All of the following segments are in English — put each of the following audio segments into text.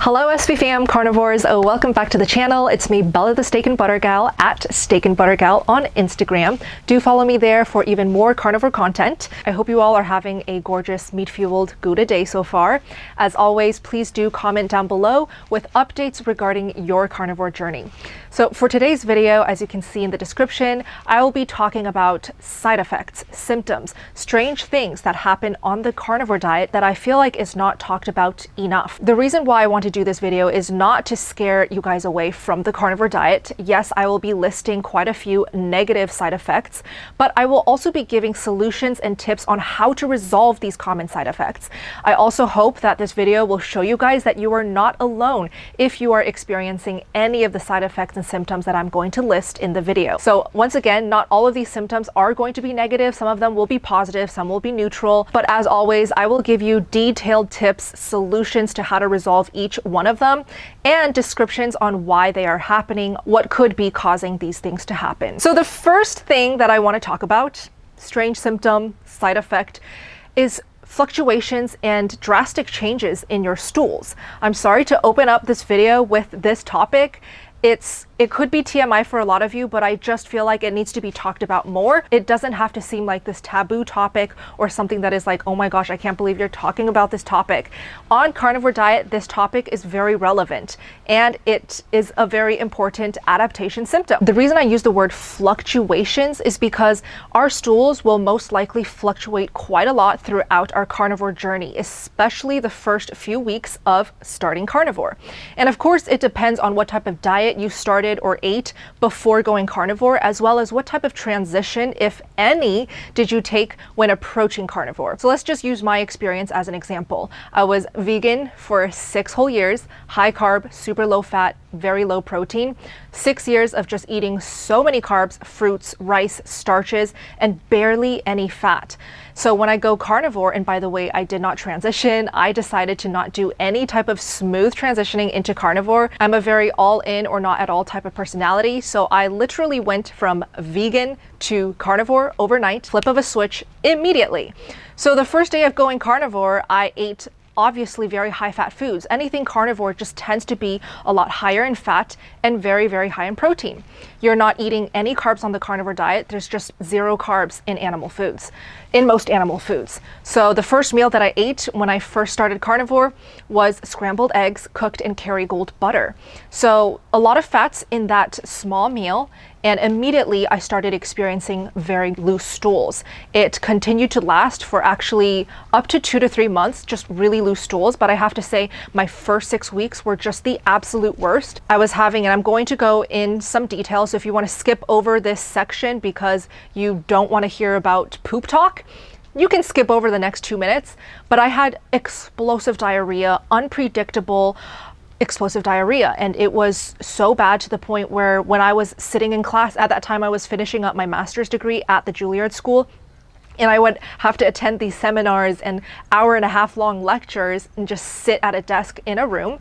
Hello SB fam, carnivores, welcome back to the channel. It's me, Bella the Steak and Butter Gal at Steak and Butter Gal on Instagram. Do follow me there for even more carnivore content. I hope you all are having a gorgeous meat-fueled Gouda day so far. As always, please do comment down below with updates regarding your carnivore journey. So for today's video, as you can see in the description, I will be talking about side effects, symptoms, strange things that happen on the carnivore diet that I feel like is not talked about enough. The reason why I want to do this video is not to scare you guys away from the carnivore diet. Yes, I will be listing quite a few negative side effects, but I will also be giving solutions and tips on how to resolve these common side effects. I also hope that this video will show you guys that you are not alone if you are experiencing any of the side effects and symptoms that I'm going to list in the video. So once again, not all of these symptoms are going to be negative. Some of them will be positive, some will be neutral, but as always, I will give you detailed tips, solutions to how to resolve each one of them, and descriptions on why they are happening, what could be causing these things to happen. So the first thing that I want to talk about, strange symptom, side effect, is fluctuations and drastic changes in your stools. I'm sorry to open up this video with this topic. It could be TMI for a lot of you, but I just feel like it needs to be talked about more. It doesn't have to seem like this taboo topic or something that is like, oh my gosh, I can't believe you're talking about this topic. On carnivore diet, this topic is very relevant and it is a very important adaptation symptom. The reason I use the word fluctuations is because our stools will most likely fluctuate quite a lot throughout our carnivore journey, especially the first few weeks of starting carnivore. And of course, it depends on what type of diet you started or ate before going carnivore, as well as what type of transition, if any, did you take when approaching carnivore. So let's just use my experience as an example. I was vegan for 6 whole years, high carb, super low fat, very low protein, 6 years of just eating so many carbs, fruits, rice, starches, and barely any fat. So when I go carnivore, and by the way, I did not transition, I decided to not do any type of smooth transitioning into carnivore. I'm a very all in or not at all type of personality. So I literally went from vegan to carnivore overnight, flip of a switch immediately. So the first day of going carnivore, I ate obviously very high fat foods. Anything carnivore just tends to be a lot higher in fat and very, very high in protein. You're not eating any carbs on the carnivore diet. There's just 0 carbs in animal foods, in most animal foods. So the first meal that I ate when I first started carnivore was scrambled eggs cooked in Kerrygold butter. So a lot of fats in that small meal, and immediately I started experiencing very loose stools. It continued to last for actually up to 2 to 3 months, just really loose stools. But I have to say my first 6 weeks were just the absolute worst. I was having, and I'm going to go in some detail. So if you want to skip over this section because you don't want to hear about poop talk, you can skip over the next 2 minutes. But I had explosive diarrhea, unpredictable explosive diarrhea, and it was so bad to the point where when I was sitting in class, at that time I was finishing up my master's degree at the Juilliard School, and I would have to attend these seminars and 1.5 hour long lectures and just sit at a desk in a room,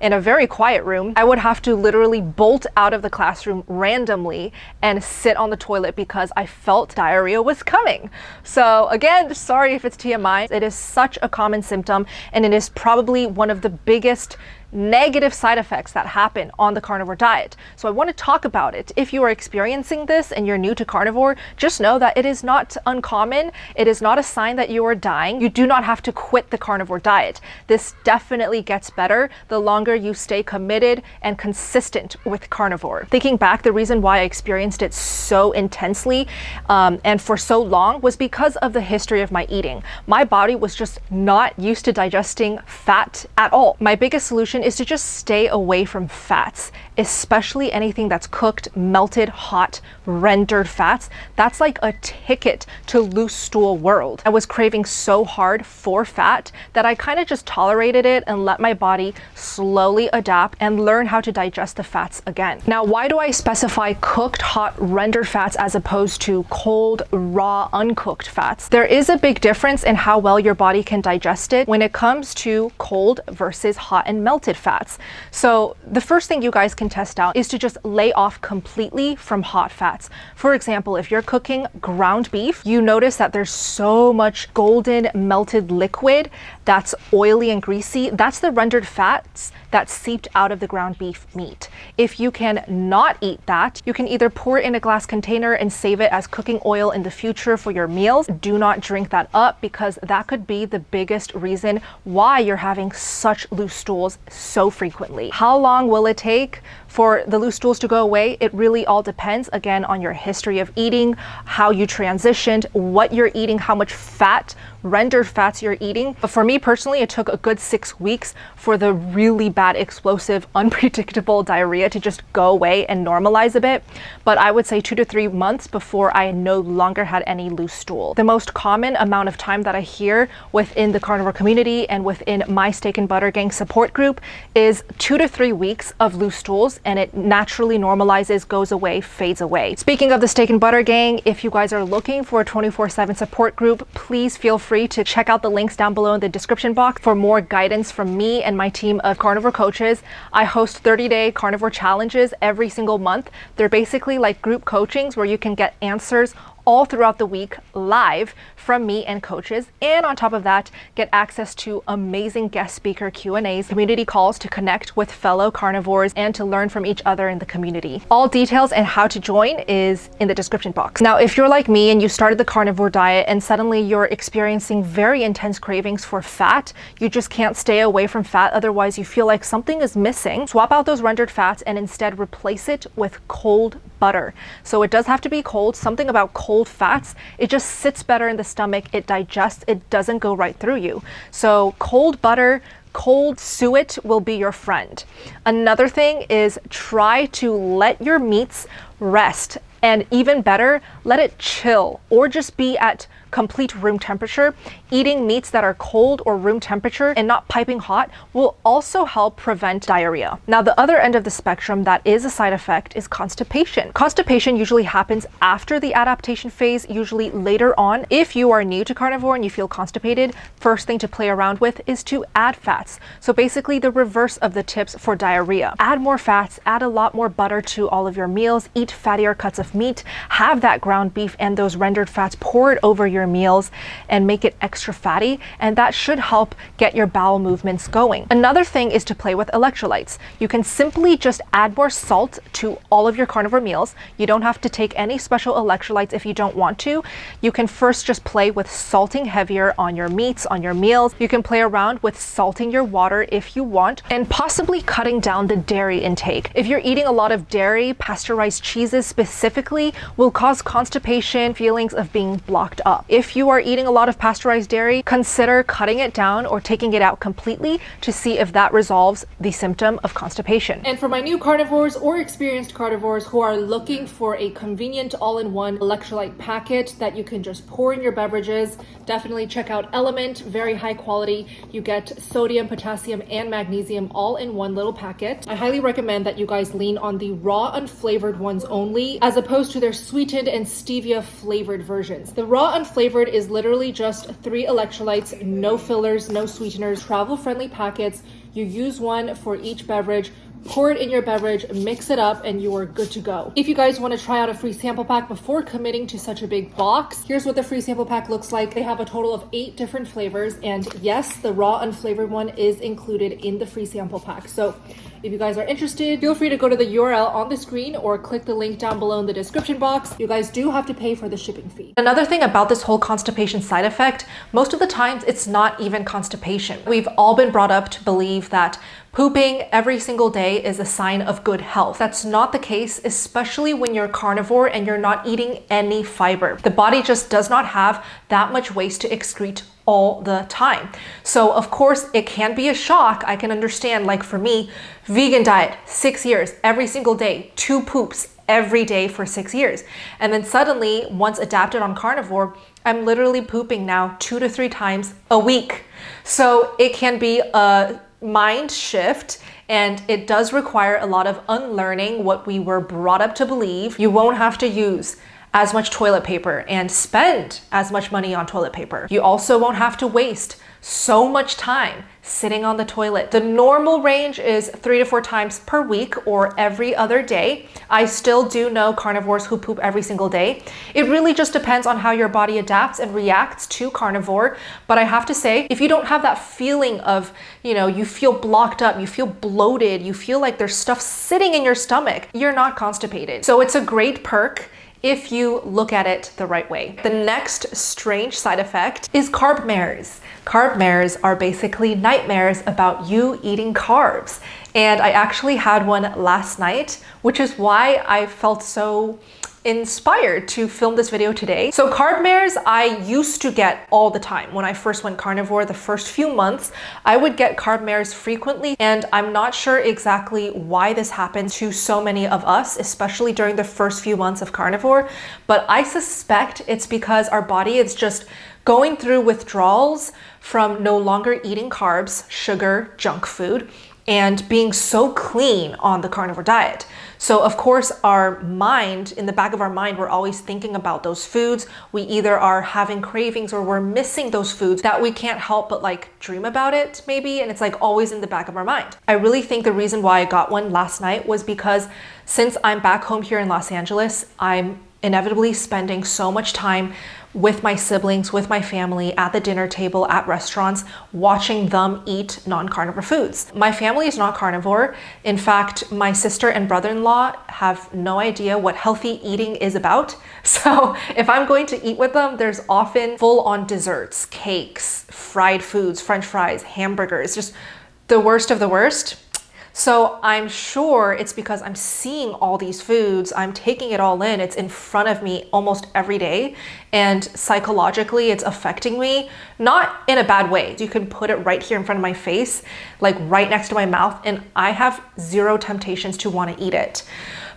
in a very quiet room. I would have to literally bolt out of the classroom randomly and sit on the toilet because I felt diarrhea was coming. So again, sorry if it's TMI. It is such a common symptom, and it is probably one of the biggest negative side effects that happen on the carnivore diet. So I want to talk about it. If you are experiencing this and you're new to carnivore, just know that it is not uncommon. It is not a sign that you are dying. You do not have to quit the carnivore diet. This definitely gets better the longer you stay committed and consistent with carnivore. Thinking back, the reason why I experienced it so intensely and for so long was because of the history of my eating. My body was just not used to digesting fat at all. My biggest solution is to just stay away from fats, especially anything that's cooked, melted, hot, rendered fats. That's like a ticket to loose stool world. I was craving so hard for fat that I kind of just tolerated it and let my body slowly adapt and learn how to digest the fats again. Now, why do I specify cooked, hot, rendered fats as opposed to cold, raw, uncooked fats? There is a big difference in how well your body can digest it when it comes to cold versus hot and melted melted fats. So the first thing you guys can test out is to just lay off completely from hot fats. For example, if you're cooking ground beef, you notice that there's so much golden melted liquid that's oily and greasy. That's the rendered fats that seeped out of the ground beef meat. If you can not eat that, you can either pour it in a glass container and save it as cooking oil in the future for your meals. Do not drink that up, because that could be the biggest reason why you're having such loose stools so frequently. How long will it take for the loose stools to go away? It really all depends, again, on your history of eating, how you transitioned, what you're eating, how much fat, rendered fats you're eating. But for me personally, it took a good 6 weeks for the really bad, explosive, unpredictable diarrhea to just go away and normalize a bit. But I would say 2 to 3 months before I no longer had any loose stool. The most common amount of time that I hear within the carnivore community and within my Steak and Butter Gang support group is 2 to 3 weeks of loose stools, and it naturally normalizes, goes away, fades away. Speaking of the Steak and Butter Gang, if you guys are looking for a 24/7 support group, please feel free to check out the links down below in the description box for more guidance from me and my team of carnivore coaches. I host 30-day carnivore challenges every single month. They're basically like group coachings where you can get answers all throughout the week live from me and coaches, and on top of that, get access to amazing guest speaker Q&As, community calls to connect with fellow carnivores and to learn from each other in the community. All details and how to join is in the description box. Now, if you're like me and you started the carnivore diet and suddenly you're experiencing very intense cravings for fat, you just can't stay away from fat, otherwise you feel like something is missing, swap out those rendered fats and instead replace it with cold butter. So it does have to be cold. Something about cold fats, it just sits better in the stomach, it digests, it doesn't go right through you. So cold butter, cold suet will be your friend. Another thing is try to let your meats rest, and even better, let it chill or just be at complete room temperature. Eating meats that are cold or room temperature and not piping hot will also help prevent diarrhea. Now, the other end of the spectrum that is a side effect is constipation. Constipation usually happens after the adaptation phase, usually later on. If you are new to carnivore and you feel constipated, first thing to play around with is to add fats. So basically the reverse of the tips for diarrhea. Add more fats, add a lot more butter to all of your meals, eat fattier cuts of meat, have that ground beef and those rendered fats poured over your meals and make it extra fatty, and that should help get your bowel movements going. Another thing is to play with electrolytes. You can simply just add more salt to all of your carnivore meals. You don't have to take any special electrolytes if you don't want to. You can first just play with salting heavier on your meats, on your meals. You can play around with salting your water if you want, and possibly cutting down the dairy intake. If you're eating a lot of dairy, pasteurized cheeses specifically will cause constipation, feelings of being blocked up. If you are eating a lot of pasteurized dairy, consider cutting it down or taking it out completely to see if that resolves the symptom of constipation. And for my new carnivores or experienced carnivores who are looking for a convenient all-in-one electrolyte packet that you can just pour in your beverages, definitely check out Element. Very high quality. You get sodium, potassium, and magnesium all in one little packet. I highly recommend that you guys lean on the raw unflavored ones only, as opposed to their sweetened and stevia flavored versions. The raw unflavored is literally just 3 electrolytes, no fillers, no sweeteners, travel-friendly packets. You use one for each beverage, pour it in your beverage, mix it up, and you are good to go. If you guys want to try out a free sample pack before committing to such a big box, here's what the free sample pack looks like. They have a total of 8 different flavors, and yes, the raw unflavored one is included in the free sample pack. So if you guys are interested, feel free to go to the URL on the screen or click the link down below in the description box. You guys do have to pay for the shipping fee. Another thing about this whole constipation side effect, most of the times it's not even constipation. We've all been brought up to believe that pooping every single day is a sign of good health. That's not the case, especially when you're carnivore and you're not eating any fiber. The body just does not have that much waste to excrete all the time. So of course it can be a shock. I can understand, like for me, vegan diet, 6 years, every single day, 2 poops every day for 6 years. And then suddenly, once adapted on carnivore, I'm literally pooping now 2 to 3 times a week. So it can be a mind shift, and it does require a lot of unlearning what we were brought up to believe. You won't have to use as much toilet paper and spend as much money on toilet paper. You also won't have to waste so much time sitting on the toilet. The normal range is 3 to 4 times per week or every other day. I still do know carnivores who poop every single day. It really just depends on how your body adapts and reacts to carnivore. But I have to say, if you don't have that feeling of, you feel blocked up, you feel bloated, you feel like there's stuff sitting in your stomach, you're not constipated. So it's a great perk if you look at it the right way. The next strange side effect is carb mares. Carb mares are basically nightmares about you eating carbs. And I actually had one last night, which is why I felt so inspired to film this video today. So carb mares I used to get all the time. When I first went carnivore, the first few months, I would get carb mares frequently, and I'm not sure exactly why this happened to so many of us, especially during the first few months of carnivore, but I suspect it's because our body is just going through withdrawals from no longer eating carbs, sugar, junk food, and being so clean on the carnivore diet. So of course, our mind, in the back of our mind, we're always thinking about those foods. We either are having cravings or we're missing those foods that we can't help but dream about it maybe. And it's always in the back of our mind. I really think the reason why I got one last night was because since I'm back home here in Los Angeles, I'm inevitably spending so much time with my siblings, with my family, at the dinner table, at restaurants, watching them eat non-carnivore foods. My family is not carnivore. In fact, my sister and brother-in-law have no idea what healthy eating is about. So if I'm going to eat with them, there's often full-on desserts, cakes, fried foods, French fries, hamburgers, just the worst of the worst. So I'm sure it's because I'm seeing all these foods, I'm taking it all in, it's in front of me almost every day, and psychologically it's affecting me, not in a bad way. You can put it right here in front of my face, right next to my mouth, and I have zero temptations to want to eat it.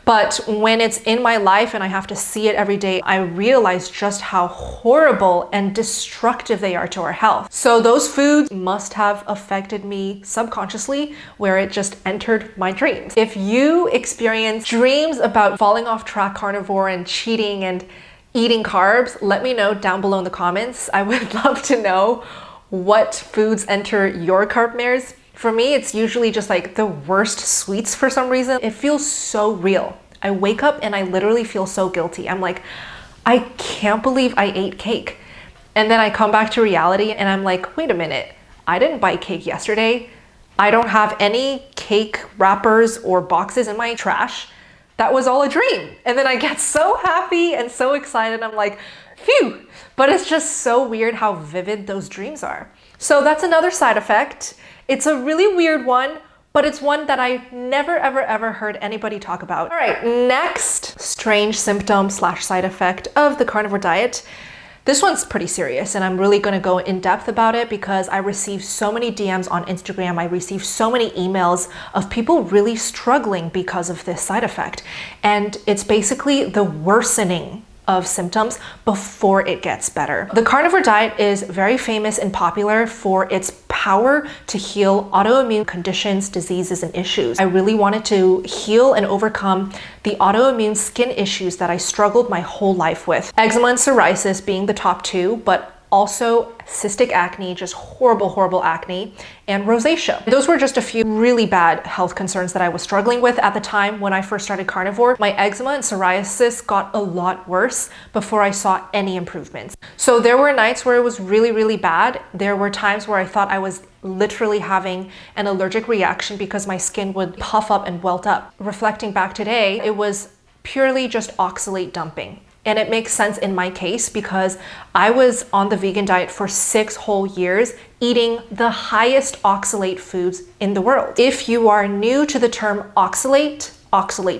But when it's in my life and I have to see it every day, I realize just how horrible and destructive they are to our health. So those foods must have affected me subconsciously, where it just entered my dreams. If you experience dreams about falling off track carnivore and cheating and eating carbs, let me know down below in the comments. I would love to know what foods enter your carb mares. For me, it's usually just the worst sweets for some reason. It feels so real. I wake up and I literally feel so guilty. I'm I can't believe I ate cake. And then I come back to reality and I'm wait a minute, I didn't buy cake yesterday. I don't have any cake wrappers or boxes in my trash. That was all a dream. And then I get so happy and so excited. I'm phew. But it's just so weird how vivid those dreams are. So that's another side effect. It's a really weird one, but it's one that I never, ever, ever heard anybody talk about. All right, next strange symptom / side effect of the carnivore diet. This one's pretty serious, and I'm really gonna go in depth about it because I receive so many DMs on Instagram. I receive so many emails of people really struggling because of this side effect. And it's basically the worsening of symptoms before it gets better. The carnivore diet is very famous and popular for its power to heal autoimmune conditions, diseases, and issues. I really wanted to heal and overcome the autoimmune skin issues that I struggled my whole life with. Eczema and psoriasis being the top two, but also cystic acne, just horrible acne, and rosacea. Those were just a few really bad health concerns that I was struggling with at the time when I first started carnivore. My eczema and psoriasis got a lot worse before I saw any improvements. So there were nights where it was really bad. There were times where I thought I was literally having an allergic reaction because my skin would puff up and welt up. Reflecting back today, it was purely just oxalate dumping. And it makes sense in my case because I was on the vegan diet for 6 whole years, eating the highest oxalate foods in the world. If you are new to the term oxalate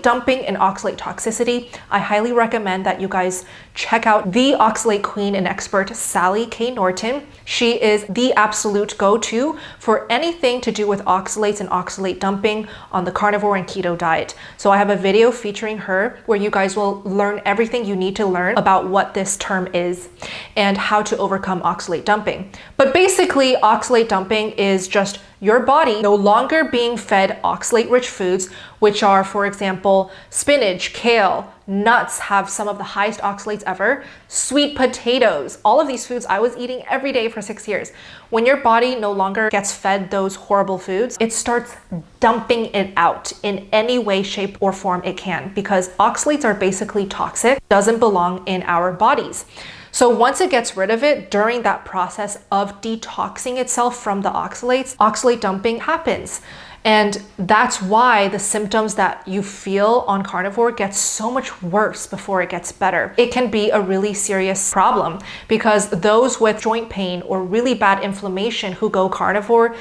dumping, and oxalate toxicity, I highly recommend that you guys check out the oxalate queen and expert, Sally K. Norton. She is the absolute go-to for anything to do with oxalates and oxalate dumping on the carnivore and keto diet. So I have a video featuring her where you guys will learn everything you need to learn about what this term is and how to overcome oxalate dumping. But basically, oxalate dumping is just your body no longer being fed oxalate-rich foods, which are, for example, spinach, kale, nuts have some of the highest oxalates ever, sweet potatoes, all of these foods I was eating every day for 6 years. When your body no longer gets fed those horrible foods, it starts dumping it out in any way, shape, or form it can, because oxalates are basically toxic, doesn't belong in our bodies. So once it gets rid of it, during that process of detoxing itself from the oxalates, oxalate dumping happens. And that's why the symptoms that you feel on carnivore get so much worse before it gets better. It can be a really serious problem because those with joint pain or really bad inflammation who go carnivore,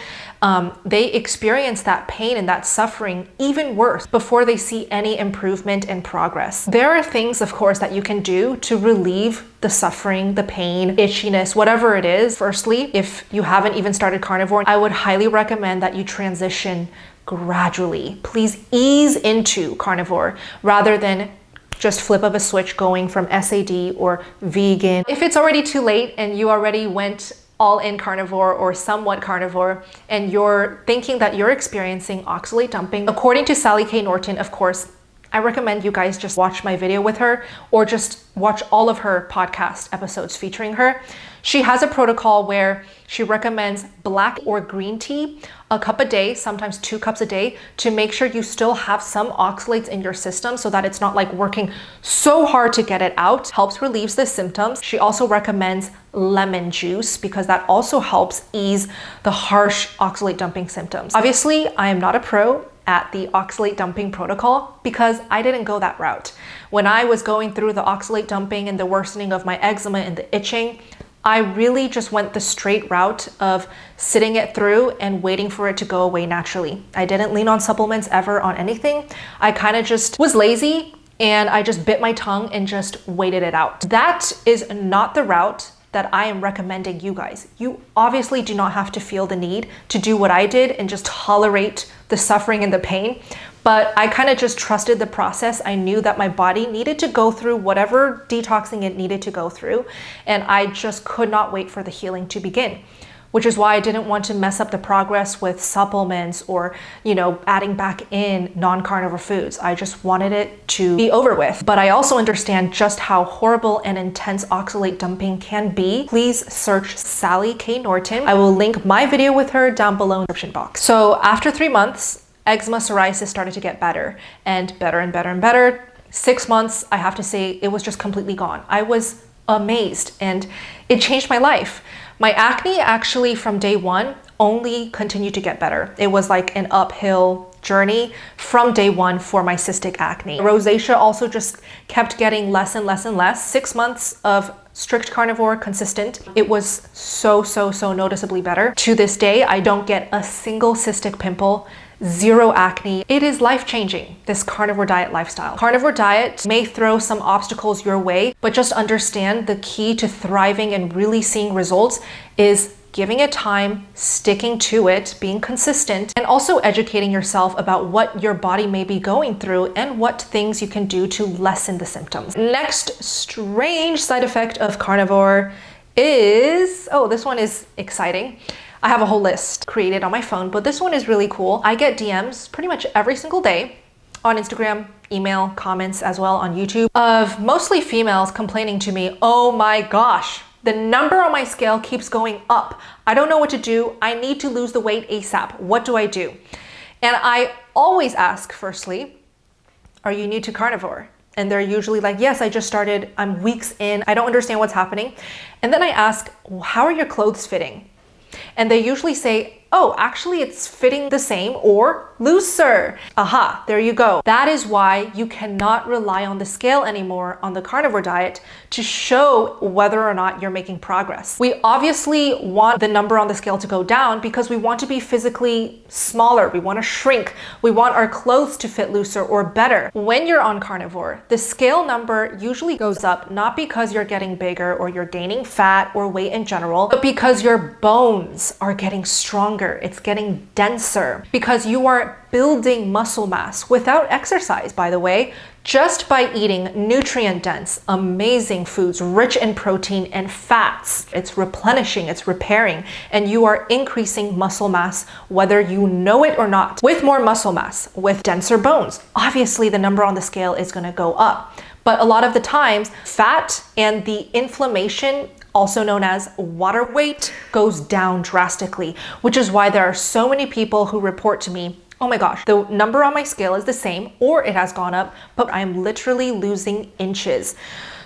they experience that pain and that suffering even worse before they see any improvement and progress. There are things, of course, that you can do to relieve the suffering, the pain, itchiness, whatever it is. Firstly, if you haven't even started carnivore, I would highly recommend that you transition gradually. Please ease into carnivore rather than just flip of a switch going from SAD or vegan. If it's already too late and you already went all in carnivore or somewhat carnivore and you're thinking that you're experiencing oxalate dumping, according to Sally K. Norton, of course, I recommend you guys just watch my video with her or just watch all of her podcast episodes featuring her. She has a protocol where she recommends black or green tea, a cup a day, sometimes 2 cups a day, to make sure you still have some oxalates in your system so that it's not like working so hard to get it out. Helps relieve the symptoms. She also recommends lemon juice because that also helps ease the harsh oxalate dumping symptoms. Obviously, I am not a pro at the oxalate dumping protocol because I didn't go that route. When I was going through the oxalate dumping and the worsening of my eczema and the itching, I really just went the straight route of sitting it through and waiting for it to go away naturally. I didn't lean on supplements ever on anything. I kind of just was lazy and I just bit my tongue and just waited it out. That is not the route that I am recommending you guys. You obviously do not have to feel the need to do what I did and just tolerate the suffering and the pain, but I kind of just trusted the process. I knew that my body needed to go through whatever detoxing it needed to go through, and I just could not wait for the healing to begin, which is why I didn't want to mess up the progress with supplements or, adding back in non-carnivore foods. I just wanted it to be over with. But I also understand just how horrible and intense oxalate dumping can be. Please search Sally K. Norton. I will link my video with her down below in the description box. So after 3 months, eczema, psoriasis started to get better and better and better and better. 6 months, I have to say, it was just completely gone. I was amazed and it changed my life. My acne actually from day one only continued to get better. It was like an uphill journey from day one for my cystic acne. Rosacea also just kept getting less and less and less. 6 months of strict carnivore, consistent. It was so noticeably better. To this day, I don't get a single cystic pimple, 0 acne. It is life-changing, this carnivore diet lifestyle. Carnivore diet may throw some obstacles your way, but just understand the key to thriving and really seeing results is giving it time, sticking to it, being consistent, and also educating yourself about what your body may be going through and what things you can do to lessen the symptoms. Next strange side effect of carnivore is, this one is exciting. I have a whole list created on my phone, but this one is really cool. I get DMs pretty much every single day on Instagram, email, comments as well on YouTube of mostly females complaining to me, oh my gosh, the number on my scale keeps going up. I don't know what to do. I need to lose the weight ASAP. What do I do? And I always ask, firstly, are you new to carnivore? And they're usually like, yes, I just started. I'm weeks in. I don't understand what's happening. And then I ask, how are your clothes fitting? And they usually say, oh, actually it's fitting the same or looser. Aha, there you go. That is why you cannot rely on the scale anymore on the carnivore diet to show whether or not you're making progress. We obviously want the number on the scale to go down because we want to be physically smaller. We want to shrink. We want our clothes to fit looser or better. When you're on carnivore, the scale number usually goes up, not because you're getting bigger or you're gaining fat or weight in general, but because your bones are getting stronger. longer, it's getting denser because you are building muscle mass without exercise, by the way, just by eating nutrient-dense, amazing foods rich in protein and fats. It's replenishing, it's repairing, and you are increasing muscle mass whether you know it or not. With more muscle mass, with denser bones, obviously the number on the scale is going to go up. But a lot of the times, fat and the inflammation, also known as water weight, goes down drastically, which is why there are so many people who report to me, oh my gosh, the number on my scale is the same or it has gone up, but I'm literally losing inches.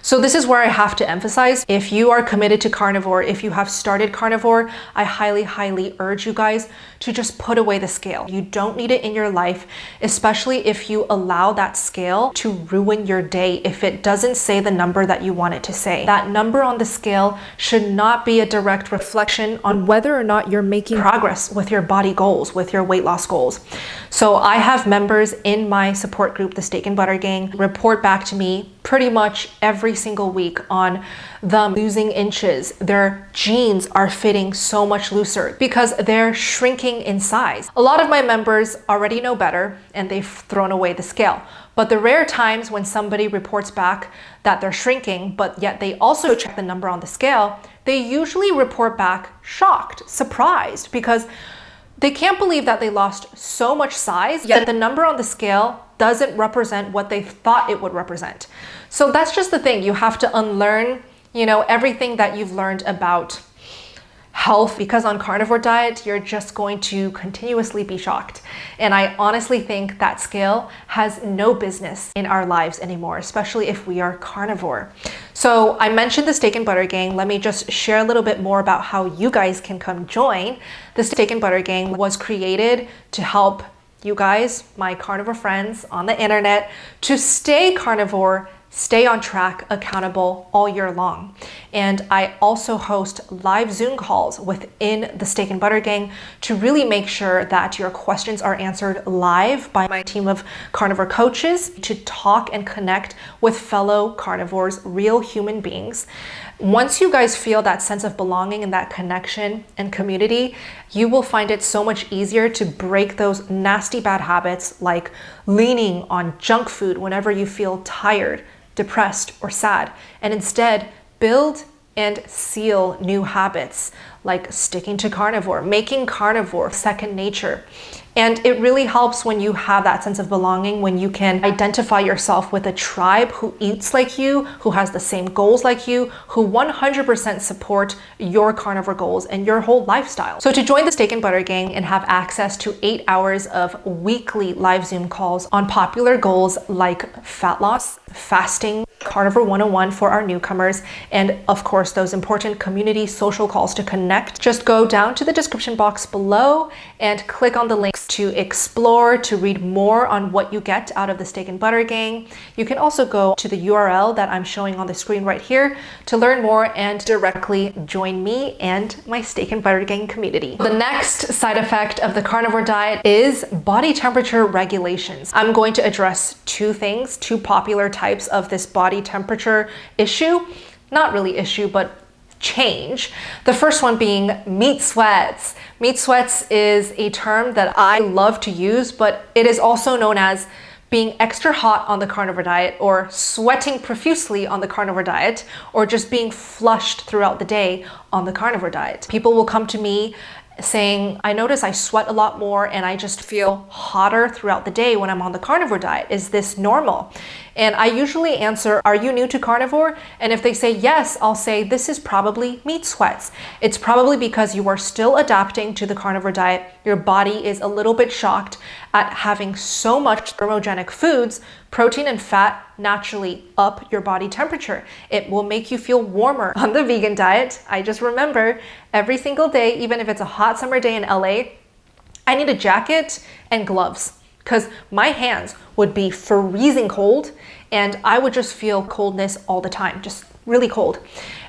So this is where I have to emphasize, if you are committed to carnivore, if you have started carnivore, I highly, highly urge you guys to just put away the scale. You don't need it in your life, especially if you allow that scale to ruin your day if it doesn't say the number that you want it to say. That number on the scale should not be a direct reflection on whether or not you're making progress with your body goals, with your weight loss goals. So I have members in my support group, the Steak and Butter Gang, report back to me pretty much every single week on them losing inches. Their jeans are fitting so much looser because they're shrinking in size. A lot of my members already know better and they've thrown away the scale. But the rare times when somebody reports back that they're shrinking, but yet they also check the number on the scale, they usually report back shocked, surprised, because they can't believe that they lost so much size, yet the number on the scale doesn't represent what they thought it would represent. So that's just the thing. You have to unlearn, everything that you've learned about health, because on carnivore diet, you're just going to continuously be shocked. And I honestly think that scale has no business in our lives anymore, especially if we are carnivore. So I mentioned the Steak and Butter Gang. Let me just share a little bit more about how you guys can come join. The Steak and Butter Gang was created to help you guys, my carnivore friends on the internet, to stay carnivore, stay on track, accountable all year long. And I also host live Zoom calls within the Steak and Butter Gang to really make sure that your questions are answered live by my team of carnivore coaches to talk and connect with fellow carnivores, real human beings. Once you guys feel that sense of belonging and that connection and community, you will find it so much easier to break those nasty bad habits like leaning on junk food whenever you feel tired, depressed, or sad, and instead build and seal new habits like sticking to carnivore, making carnivore second nature. And it really helps when you have that sense of belonging, when you can identify yourself with a tribe who eats like you, who has the same goals like you, who 100% support your carnivore goals and your whole lifestyle. So to join the Steak and Butter Gang and have access to 8 hours of weekly live Zoom calls on popular goals like fat loss, fasting, Carnivore 101 for our newcomers, and of course those important community social calls to connect, just go down to the description box below and click on the links to explore, to read more on what you get out of the Steak and Butter Gang. You can also go to the URL that I'm showing on the screen right here to learn more and directly join me and my Steak and Butter Gang community. The next side effect of the carnivore diet is body temperature regulations. I'm going to address two things, two popular types of this body temperature issue. Not really issue, but change. The first one being meat sweats. Meat sweats is a term that I love to use, but it is also known as being extra hot on the carnivore diet, or sweating profusely on the carnivore diet, or just being flushed throughout the day on the carnivore diet. People will come to me saying, I notice I sweat a lot more and I just feel hotter throughout the day when I'm on the carnivore diet. Is this normal? And I usually answer, are you new to carnivore? And if they say yes, I'll say this is probably meat sweats. It's probably because you are still adapting to the carnivore diet. Your body is a little bit shocked at having so much thermogenic foods. Protein and fat naturally up your body temperature. It will make you feel warmer. On the vegan diet, I just remember every single day, even if it's a hot summer day in LA, I need a jacket and gloves because my hands would be freezing cold and I would just feel coldness all the time, just really cold.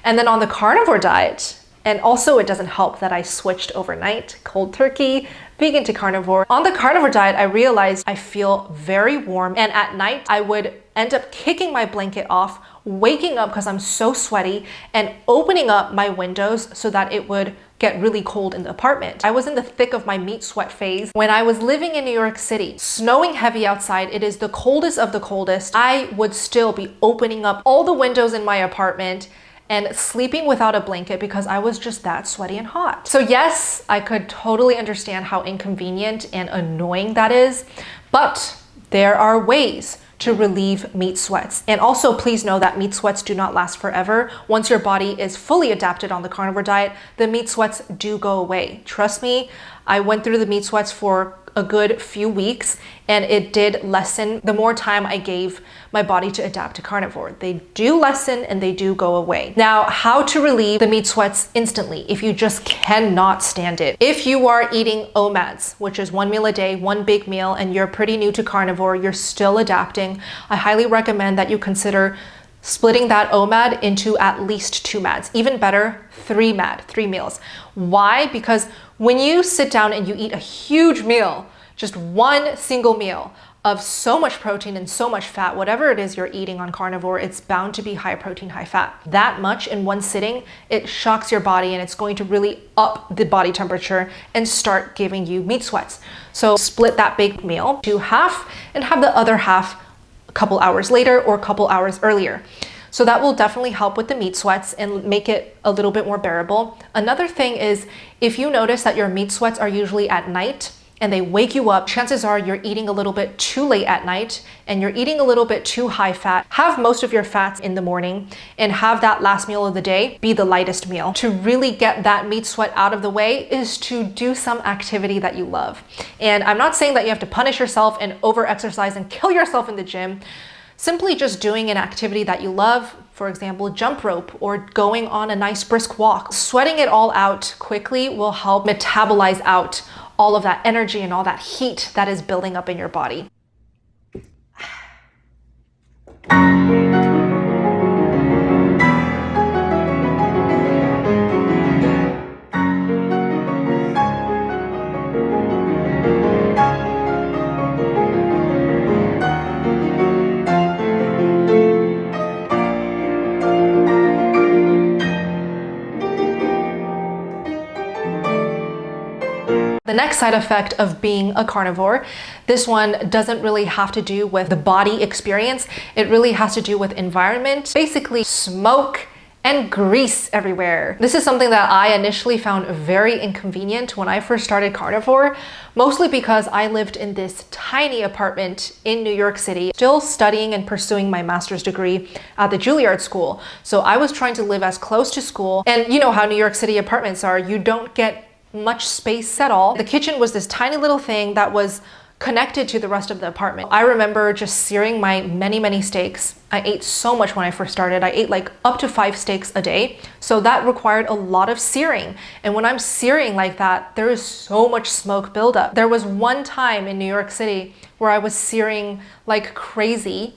And then on the carnivore diet, and also it doesn't help that I switched overnight, cold turkey, vegan to carnivore. On the carnivore diet, I realized I feel very warm, and at night I would end up kicking my blanket off, waking up because I'm so sweaty, and opening up my windows so that it would get really cold in the apartment. I was in the thick of my meat sweat phase when I was living in New York City, snowing heavy outside. It is the coldest of the coldest. I would still be opening up all the windows in my apartment and sleeping without a blanket because I was just that sweaty and hot. So yes, I could totally understand how inconvenient and annoying that is, but there are ways to relieve meat sweats. And also please know that meat sweats do not last forever. Once your body is fully adapted on the carnivore diet, the meat sweats do go away. Trust me, I went through the meat sweats for a good few weeks and it did lessen the more time I gave my body to adapt to carnivore. They do lessen and they do go away. Now, how to relieve the meat sweats instantly if you just cannot stand it. If you are eating OMADs, which is 1 meal a day, 1 big meal, and you're pretty new to carnivore, you're still adapting, I highly recommend that you consider splitting that OMAD into at least 2 MADs, even better, 3 meals. Why? Because when you sit down and you eat a huge meal, just one single meal of so much protein and so much fat, whatever it is you're eating on carnivore, it's bound to be high protein, high fat. That much in one sitting, it shocks your body and it's going to really up the body temperature and start giving you meat sweats. So split that big meal to half and have the other half a couple hours later or a couple hours earlier. So that will definitely help with the meat sweats and make it a little bit more bearable. Another thing is if you notice that your meat sweats are usually at night and they wake you up, chances are you're eating a little bit too late at night and you're eating a little bit too high fat. Have most of your fats in the morning and have that last meal of the day be the lightest meal. To really get that meat sweat out of the way is to do some activity that you love. And I'm not saying that you have to punish yourself and over-exercise and kill yourself in the gym. Simply just doing an activity that you love, for example, jump rope or going on a nice brisk walk. Sweating it all out quickly will help metabolize out all of that energy and all that heat that is building up in your body. The next side effect of being a carnivore, this one doesn't really have to do with the body experience. It really has to do with environment, basically smoke and grease everywhere. This is something that I initially found very inconvenient when I first started carnivore, mostly because I lived in this tiny apartment in New York City, still studying and pursuing my master's degree at the Juilliard School. So I was trying to live as close to school. And you know how New York City apartments are, you don't get much space at all. The kitchen was this tiny little thing that was connected to the rest of the apartment. I remember just searing my many steaks. I ate so much when I first started. I ate like up to 5 steaks a day. So that required a lot of searing. And when I'm searing like that, there is so much smoke buildup. There was one time in New York City where I was searing like crazy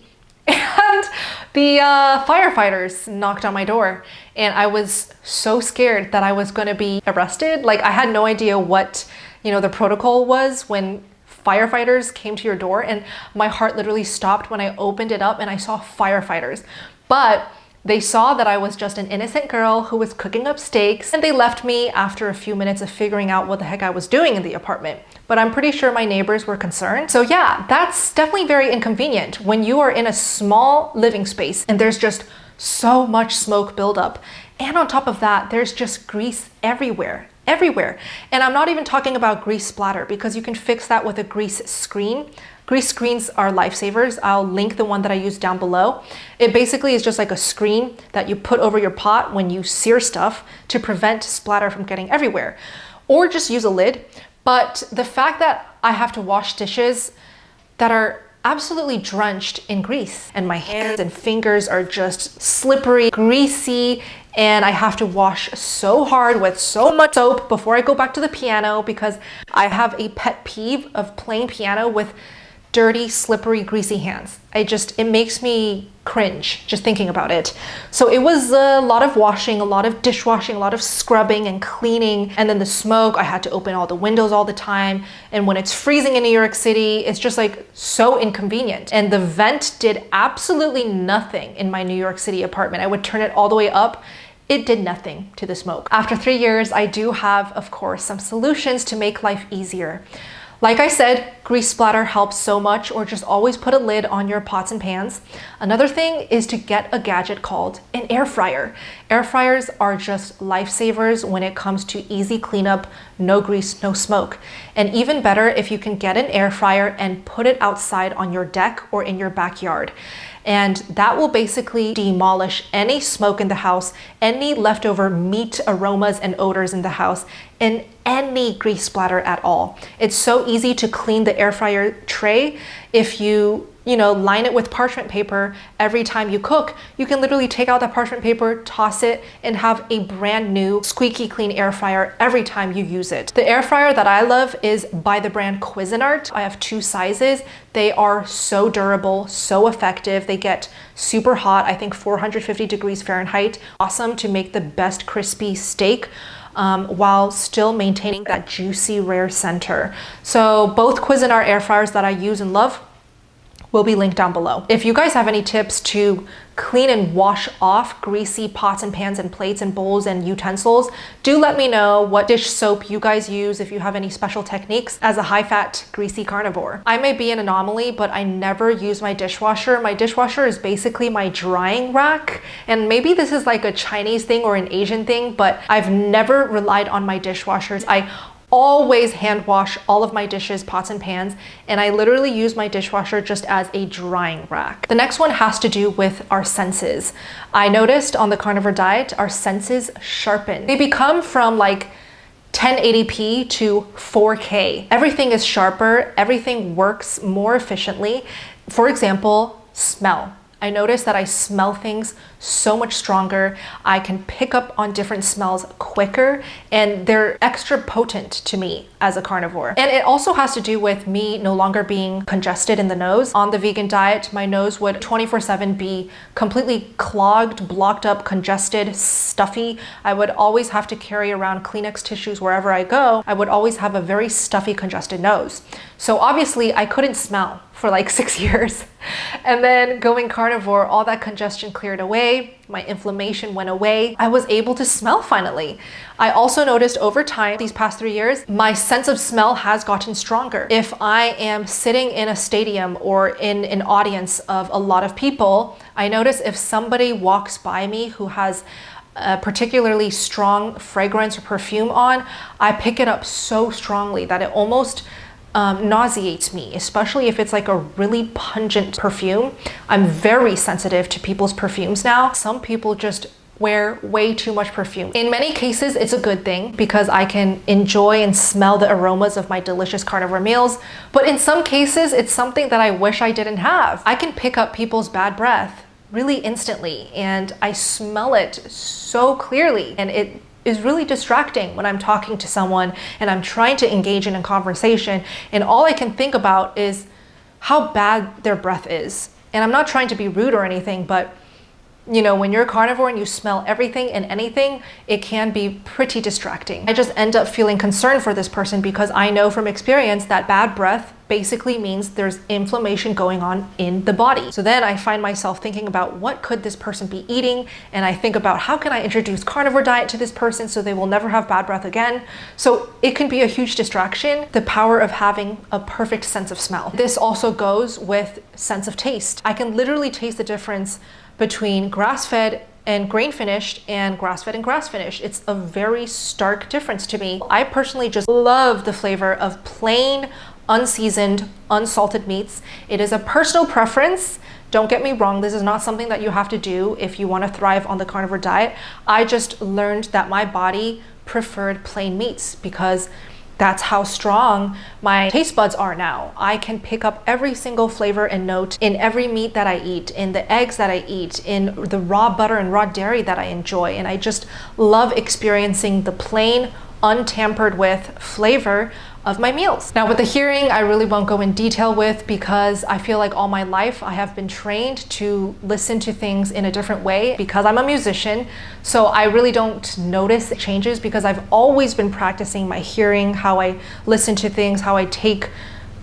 and the firefighters knocked on my door and I was so scared that I was going to be arrested. Like I had no idea what, the protocol was when firefighters came to your door, and my heart literally stopped when I opened it up and I saw firefighters. But they saw that I was just an innocent girl who was cooking up steaks, and they left me after a few minutes of figuring out what the heck I was doing in the apartment. But I'm pretty sure my neighbors were concerned. So yeah, that's definitely very inconvenient when you are in a small living space and there's just so much smoke buildup. And on top of that, there's just grease everywhere. And I'm not even talking about grease splatter, because you can fix that with a grease screen. Grease screens are lifesavers. I'll link the one that I use down below. It basically is just like a screen that you put over your pot when you sear stuff to prevent splatter from getting everywhere. Or just use a lid. But the fact that I have to wash dishes that are absolutely drenched in grease, and my hands and fingers are just slippery, greasy, and I have to wash so hard with so much soap before I go back to the piano, because I have a pet peeve of playing piano with dirty, slippery, greasy hands. It makes me cringe just thinking about it. So it was a lot of washing, a lot of dishwashing, a lot of scrubbing and cleaning. And then the smoke, I had to open all the windows all the time. And when it's freezing in New York City, it's just like so inconvenient. And the vent did absolutely nothing in my New York City apartment. I would turn it all the way up it did nothing to the smoke. After 3 years, I do have, of course, some solutions to make life easier. Like I said, grease splatter helps so much, or just always put a lid on your pots and pans. Another thing is to get a gadget called an air fryer. Air fryers are just lifesavers when it comes to easy cleanup, no grease, no smoke. And even better if you can get an air fryer and put it outside on your deck or in your backyard. And that will basically demolish any smoke in the house, any leftover meat aromas and odors in the house, and any grease splatter at all. It's so easy to clean the air fryer tray. If you line it with parchment paper every time you cook, you can literally take out the parchment paper, toss it, and have a brand new squeaky clean air fryer every time you use it. The air fryer that I love is by the brand Cuisinart. I have 2 sizes. They are so durable, so effective. They get super hot, I think 450 degrees Fahrenheit. Awesome to make the best crispy steak while still maintaining that juicy, rare center. So both Cuisinart air fryers that I use and love will be linked down below. If you guys have any tips to clean and wash off greasy pots and pans and plates and bowls and utensils, do let me know what dish soap you guys use, if you have any special techniques as a high-fat, greasy carnivore. I may be an anomaly, but I never use my dishwasher. My dishwasher is basically my drying rack, and maybe this is like a Chinese thing or an Asian thing, but I've never relied on my dishwashers. I always hand wash all of my dishes, pots and pans, and I literally use my dishwasher just as a drying rack. The next one has to do with our senses. I noticed on the carnivore diet, our senses sharpen. They become from like 1080p to 4K. Everything is sharper, everything works more efficiently. For example, smell. I notice that I smell things so much stronger. I can pick up on different smells quicker, and they're extra potent to me as a carnivore. And it also has to do with me no longer being congested in the nose. On the vegan diet, my nose would 24/7 be completely clogged, blocked up, congested, stuffy. I would always have to carry around Kleenex tissues wherever I go. I would always have a very stuffy, congested nose. So obviously I couldn't smell for like 6 years. And then going carnivore, all that congestion cleared away, my inflammation went away. I was able to smell finally. I also noticed over time, these past 3 years, my sense of smell has gotten stronger. If I am sitting in a stadium or in an audience of a lot of people, I notice if somebody walks by me who has a particularly strong fragrance or perfume on, I pick it up so strongly that it almost nauseates me, especially if it's like a really pungent perfume. I'm very sensitive to people's perfumes now. Some people just wear way too much perfume. In many cases, it's a good thing because I can enjoy and smell the aromas of my delicious carnivore meals. But in some cases, it's something that I wish I didn't have. I can pick up people's bad breath really instantly, and I smell it so clearly, and it is really distracting when I'm talking to someone and I'm trying to engage in a conversation, and all I can think about is how bad their breath is. And I'm not trying to be rude or anything, but you know, when you're a carnivore and you smell everything and anything, it can be pretty distracting. I just end up feeling concerned for this person because I know from experience that bad breath basically means there's inflammation going on in the body. So then I find myself thinking about what could this person be eating, and I think about how can I introduce carnivore diet to this person so they will never have bad breath again. So it can be a huge distraction, the power of having a perfect sense of smell. This also goes with sense of taste. I can literally taste the difference between grass-fed and grain finished and grass-fed and grass finished. It's a very stark difference to me. I personally just love the flavor of plain, unseasoned, unsalted meats. It is a personal preference. Don't get me wrong, this is not something that you have to do if you want to thrive on the carnivore diet. I just learned that my body preferred plain meats because that's how strong my taste buds are now. I can pick up every single flavor and note in every meat that I eat, in the eggs that I eat, in the raw butter and raw dairy that I enjoy. And I just love experiencing the plain, untampered with flavor of my meals. Now with the hearing, I really won't go in detail with because I feel like all my life I have been trained to listen to things in a different way because I'm a musician. So I really don't notice changes because I've always been practicing my hearing, how I listen to things, how I take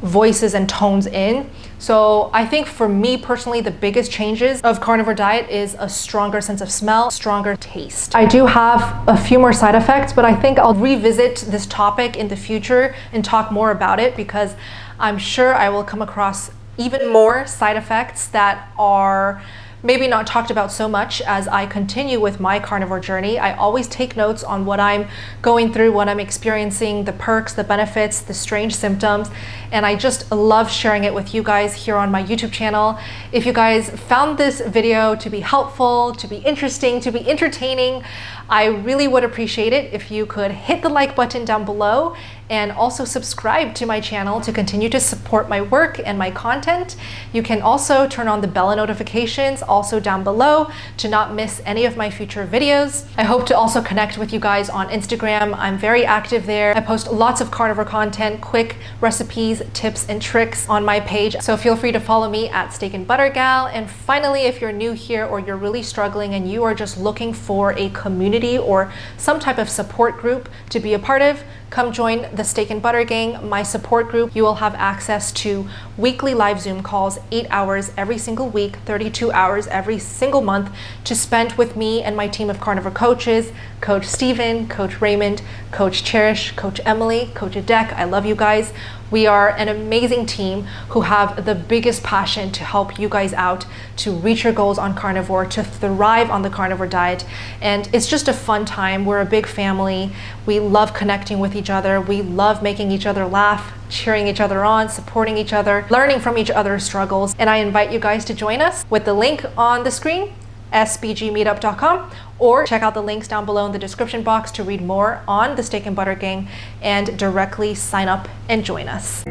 voices and tones in. So I think for me personally, the biggest changes of carnivore diet is a stronger sense of smell, stronger taste. I do have a few more side effects, but I think I'll revisit this topic in the future and talk more about it, because I'm sure I will come across even more side effects that are maybe not talked about so much as I continue with my carnivore journey. I always take notes on what I'm going through, what I'm experiencing, the perks, the benefits, the strange symptoms, and I just love sharing it with you guys here on my YouTube channel. If you guys found this video to be helpful, to be interesting, to be entertaining, I really would appreciate it if you could hit the like button down below and also subscribe to my channel to continue to support my work and my content. You can also turn on the bell notifications also down below to not miss any of my future videos. I hope to also connect with you guys on Instagram. I'm very active there. I post lots of carnivore content, quick recipes, tips, and tricks on my page. So feel free to follow me at Steak and Butter Gal. And finally, if you're new here or you're really struggling and you are just looking for a community or some type of support group to be a part of, come join the Steak and Butter Gang, my support group. You will have access to weekly live Zoom calls, 8 hours every single week, 32 hours every single month, to spend with me and my team of carnivore coaches, Coach Steven, Coach Raymond, Coach Cherish, Coach Emily, Coach Adek. I love you guys. We are an amazing team who have the biggest passion to help you guys out to reach your goals on carnivore, to thrive on the carnivore diet. And it's just a fun time. We're a big family. We love connecting with each other. We love making each other laugh, cheering each other on, supporting each other, learning from each other's struggles. And I invite you guys to join us with the link on the screen, sbgmeetup.com, or check out the links down below in the description box to read more on the Steak and Butter Gang and directly sign up and join us.